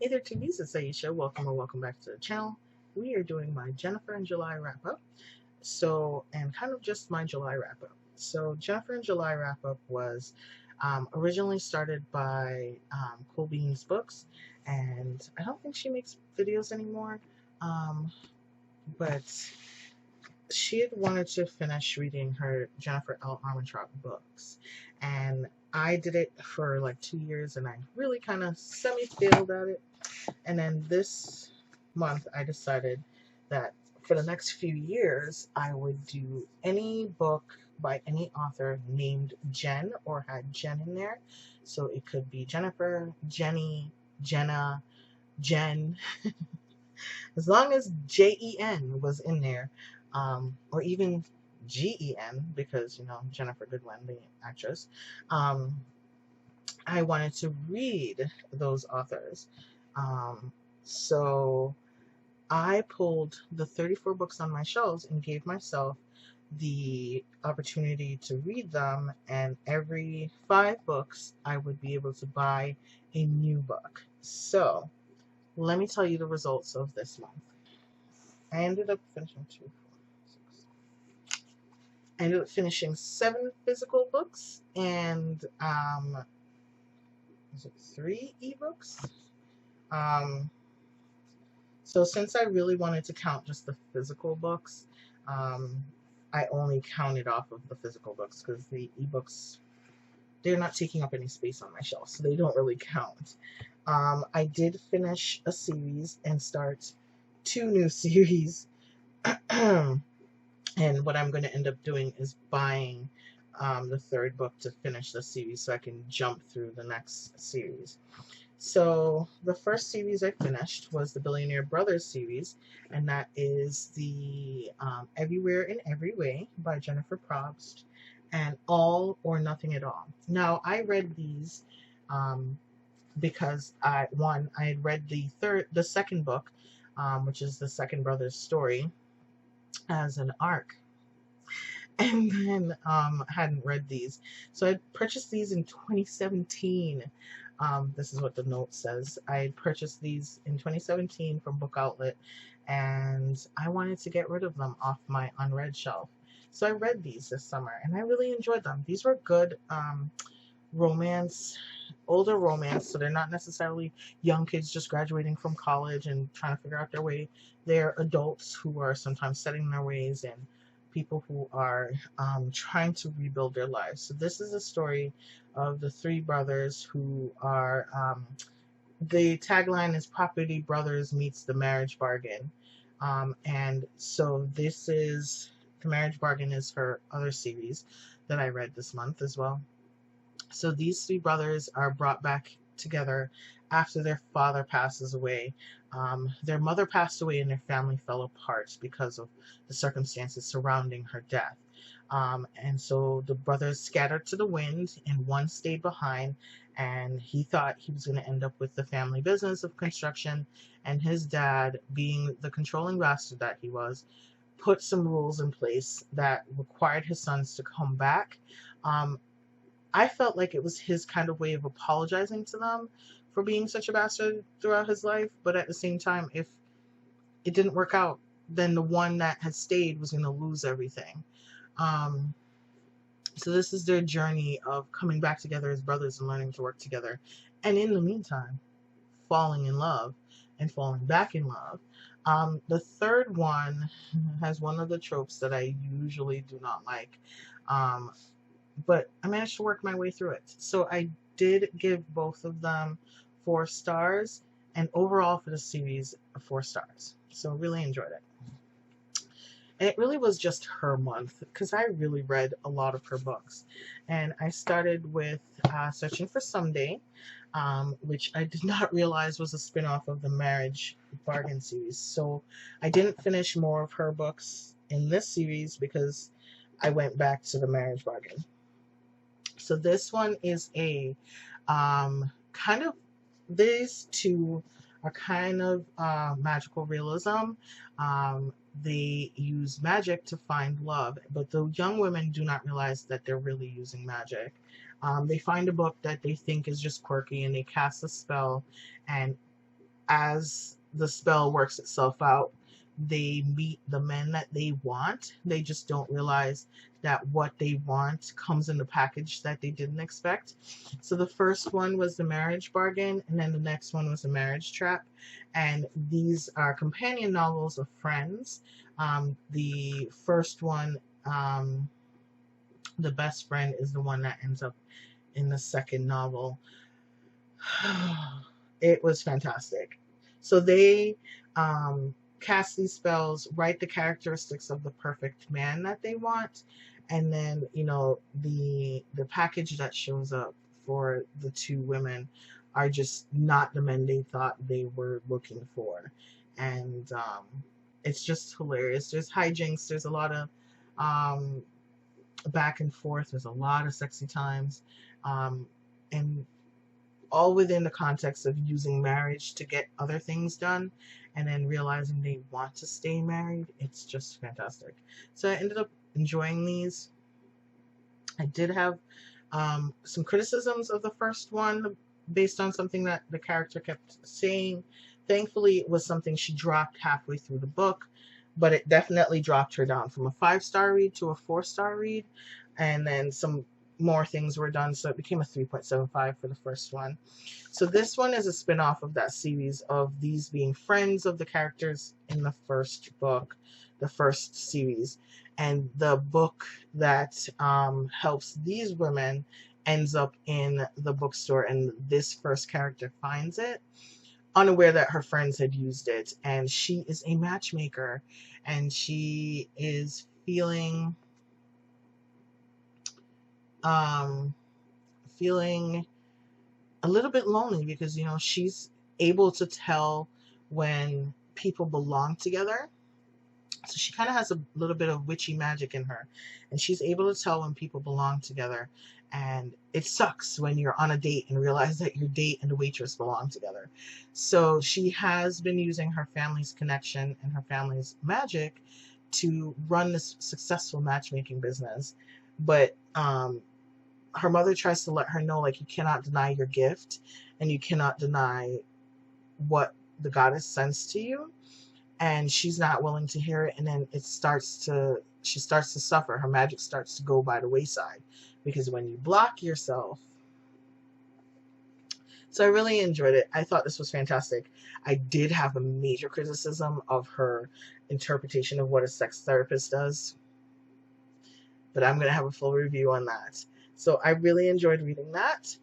Hey there, TVs. It's Aisha. Welcome or welcome back to the channel. We are doing my Jennifer in July wrap up. And kind of just my July wrap up. So, Jennifer in July wrap up was originally started by Cool Beans Books, and I don't think she makes videos anymore, but she had wanted to finish reading her Jennifer L. Armentrout books, and I did it for like 2 years, and I really kind of semi-failed at it. And then this month, I decided that for the next few years, I would do any book by any author named Jen or had Jen in there. So it could be Jennifer, Jenny, Jenna, Jen, as long as Jen was in there, or even Gen, because, Jennifer Goodwin, the actress. Um, I wanted to read those authors. So I pulled the 34 books on my shelves and gave myself the opportunity to read them, and every 5 books I would be able to buy a new book. So let me tell you the results of this month. I ended up finishing I ended up finishing 7 physical books and is it 3 ebooks? So since I really wanted to count just the physical books, I only counted off of the physical books because the ebooks, they're not taking up any space on my shelf, so they don't really count. I did finish a series and start 2 new series. And what I'm going to end up doing is buying the 3rd book to finish the series so I can jump through the next series. So the first series I finished was the Billionaire Brothers series, and that is the Everywhere in Every Way by Jennifer Probst and All or Nothing at All. Now, I read these because I had read the second book, which is the second brother's story, as an arc, and then hadn't read these. So I purchased these in 2017. This is what the note says. I purchased these in 2017 from Book Outlet, and I wanted to get rid of them off my unread shelf. So I read these this summer, and I really enjoyed them. These were good romance, older romance, so they're not necessarily young kids just graduating from college and trying to figure out their way. They're adults who are sometimes setting their ways, and people who are trying to rebuild their lives. So this is a story of the 3 brothers who are, the tagline is Property Brothers meets the Marriage Bargain. And so this is, the Marriage Bargain is her other series that I read this month as well. So these 3 brothers are brought back together after their father passes away. Their mother passed away and their family fell apart because of the circumstances surrounding her death. And so the brothers scattered to the wind, and one stayed behind, and he thought he was going to end up with the family business of construction, and his dad, being the controlling bastard that he was, put some rules in place that required his sons to come back. I felt like it was his kind of way of apologizing to them for being such a bastard throughout his life, but at the same time, if it didn't work out, then the one that had stayed was going to lose everything. So this is their journey of coming back together as brothers and learning to work together, and in the meantime, falling in love and falling back in love. The 3rd one has one of the tropes that I usually do not like. But I managed to work my way through it. So I did give both of them 4 stars, and overall for the series, 4 stars. So really enjoyed it. And it really was just her month, because I really read a lot of her books. And I started with Searching for Someday, which I did not realize was a spin-off of the Marriage Bargain series. So I didn't finish more of her books in this series because I went back to the Marriage Bargain. So this one is a kind of, these 2 are kind of magical realism. They use magic to find love, but the young women do not realize that they're really using magic. They find a book that they think is just quirky, and they cast a spell, and as the spell works itself out, they meet the men that they want. They just don't realize that what they want comes in the package that they didn't expect. So the first one was the marriage bargain, and then the next one was the marriage trap. And these are companion novels of friends. The first one, the best friend, is the one that ends up in the second novel. It was fantastic. So they cast these spells, write the characteristics of the perfect man that they want, and then the package that shows up for the two women are just not the men they thought they were looking for. And it's just hilarious. There's hijinks, there's a lot of back and forth, there's a lot of sexy times, and all within the context of using marriage to get other things done, and then realizing they want to stay married. It's just fantastic. So I ended up enjoying these. I did have some criticisms of the first one based on something that the character kept saying. Thankfully, it was something she dropped halfway through the book, but it definitely dropped her down from a 5-star read to a 4-star read, and then some more things were done, so it became a 3.75 for the first one. So this one is a spin-off of that series of these being friends of the characters in the first book, the first series. And the book that helps these women ends up in the bookstore, and this first character finds it, unaware that her friends had used it. And she is a matchmaker, and she is feeling a little bit lonely because she's able to tell when people belong together. So she kind of has a little bit of witchy magic in her, and she's able to tell when people belong together. And it sucks when you're on a date and realize that your date and the waitress belong together. So she has been using her family's connection and her family's magic to run this successful matchmaking business. But her mother tries to let her know, like, you cannot deny your gift and you cannot deny what the goddess sends to you. And she's not willing to hear it. And then she starts to suffer. Her magic starts to go by the wayside because when you block yourself. So I really enjoyed it. I thought this was fantastic. I did have a major criticism of her interpretation of what a sex therapist does, but I'm going to have a full review on that. So I really enjoyed reading that.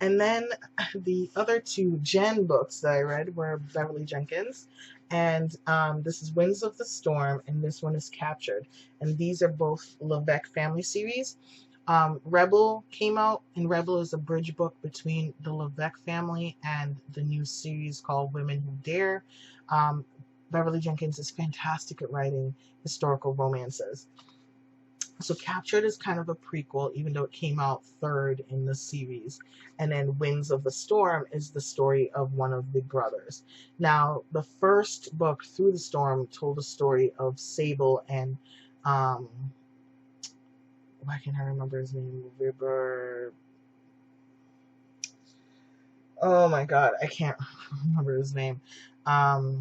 And then the other two Jen books that I read were Beverly Jenkins, and this is Winds of the Storm, and this one is Captured. And these are both Levesque family series. Rebel came out, and Rebel is a bridge book between the Levesque family and the new series called Women Who Dare. Beverly Jenkins is fantastic at writing historical romances. So Captured is kind of a prequel, even though it came out third in the series. And then Winds of the Storm is the story of one of the brothers. Now, the first book, Through the Storm, told a story of Sable and, why can't I remember his name? River. Oh my God, I can't remember his name. But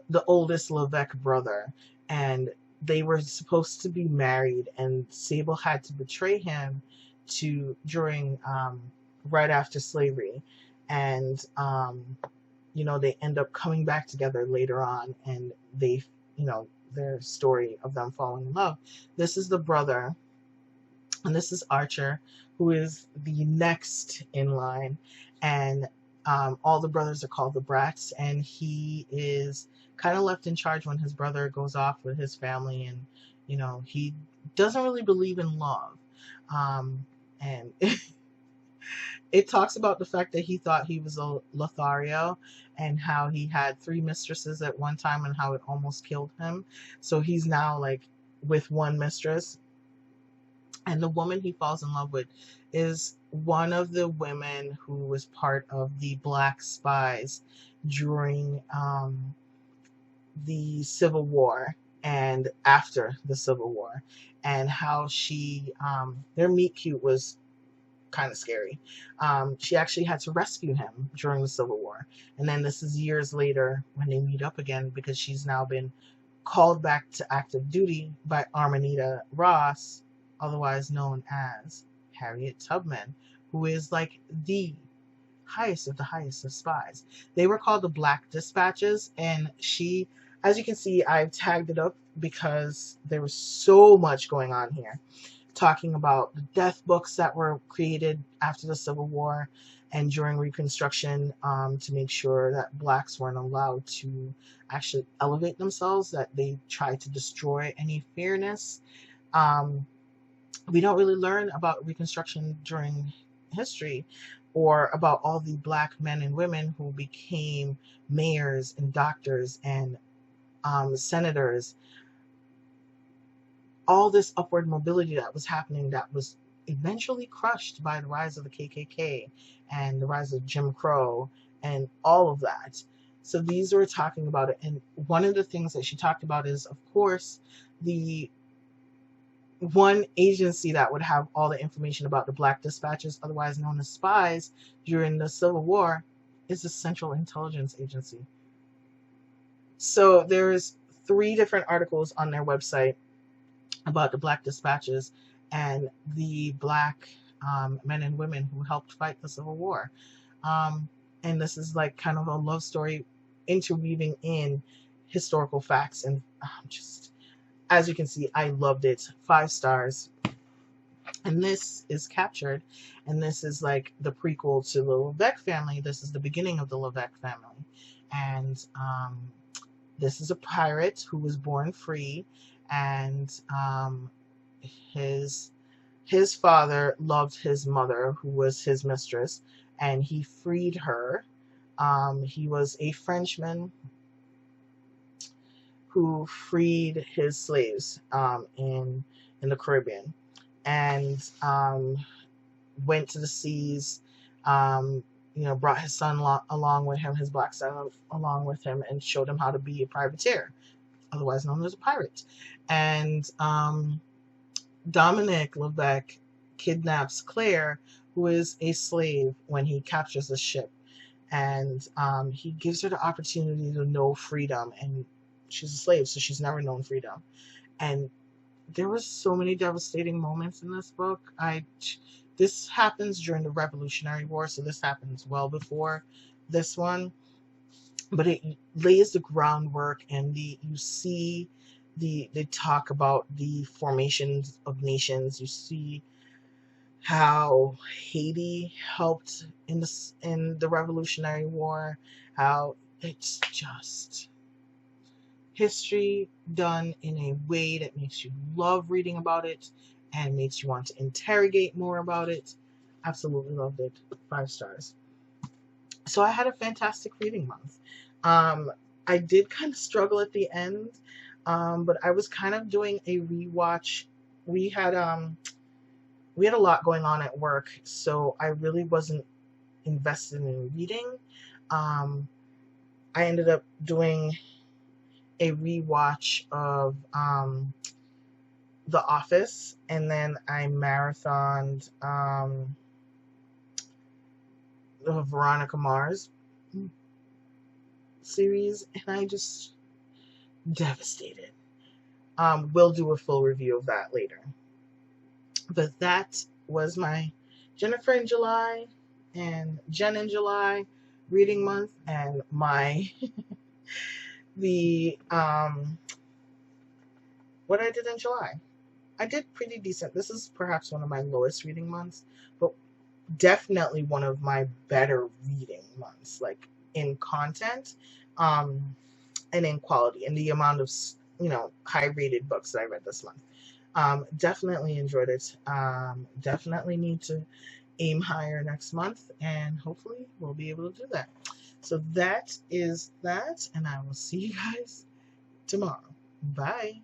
the oldest Levesque brother. And they were supposed to be married, and Sable had to betray him during right after slavery, and they end up coming back together later on, and they their story of them falling in love. This is the brother, and this is Archer, who is the next in line, and all the brothers are called the Brats, and he is kind of left in charge when his brother goes off with his family, and he doesn't really believe in love, and it talks about the fact that he thought he was a Lothario, and how he had 3 mistresses at one time and how it almost killed him. So he's now like with one mistress, and the woman he falls in love with is one of the women who was part of the Black Spies during the Civil War and after the Civil War, and how she their meet cute was kind of scary. She actually had to rescue him during the Civil War, And then this is years later when they meet up again, because she's now been called back to active duty by Armanita Ross, otherwise known as Harriet Tubman, who is like the highest of spies. They were called the Black Dispatches, and she, as you can see, I've tagged it up because there was so much going on here, talking about the death books that were created after the Civil War and during Reconstruction, to make sure that blacks weren't allowed to actually elevate themselves, that they tried to destroy any fairness. We don't really learn about Reconstruction during history, or about all the black men and women who became mayors and doctors and senators. All this upward mobility that was happening, that was eventually crushed by the rise of the KKK and the rise of Jim Crow and all of that. So these were talking about it. And one of the things that she talked about is, of course, the one agency that would have all the information about the Black Dispatches, otherwise known as spies, during the Civil War is the Central Intelligence Agency. So there's 3 different articles on their website about the Black Dispatches and the black men and women who helped fight the Civil War. And this is like kind of a love story interweaving in historical facts. And just, as you can see, I loved it. 5 stars. And this is captured. And this is like the prequel to the Levesque family. This is the beginning of the Levesque family. And this is a pirate who was born free. And his father loved his mother, who was his mistress, and he freed her. He was a Frenchman who freed his slaves in the Caribbean, and went to the seas. Brought his son along with him, his black son along with him, and showed him how to be a privateer, otherwise known as a pirate. And Dominic Levesque kidnaps Claire, who is a slave, when he captures the ship. And he gives her the opportunity to know freedom. And she's a slave, so she's never known freedom. And there were so many devastating moments in this book. This happens during the Revolutionary War, so this happens well before this one. But it lays the groundwork, and they talk about the formations of nations. You see how Haiti helped in the Revolutionary War, how it's just history done in a way that makes you love reading about it and makes you want to interrogate more about it. Absolutely loved it. 5 stars. So I had a fantastic reading month. I did kind of struggle at the end, but I was kind of doing a rewatch. We had a lot going on at work, so I really wasn't invested in reading. I ended up doing a rewatch of The Office, and then I marathoned the Veronica Mars series, and I just devastated. We'll do a full review of that later. But that was my Jennifer in July and Jen in July reading month, and my what I did in July. I did pretty decent. This is perhaps one of my lowest reading months, but definitely one of my better reading months, like in content, and in quality, and the amount of high rated books that I read this month. Definitely enjoyed it. Definitely need to aim higher next month, and hopefully we'll be able to do that. So that is that, and I will see you guys tomorrow. Bye.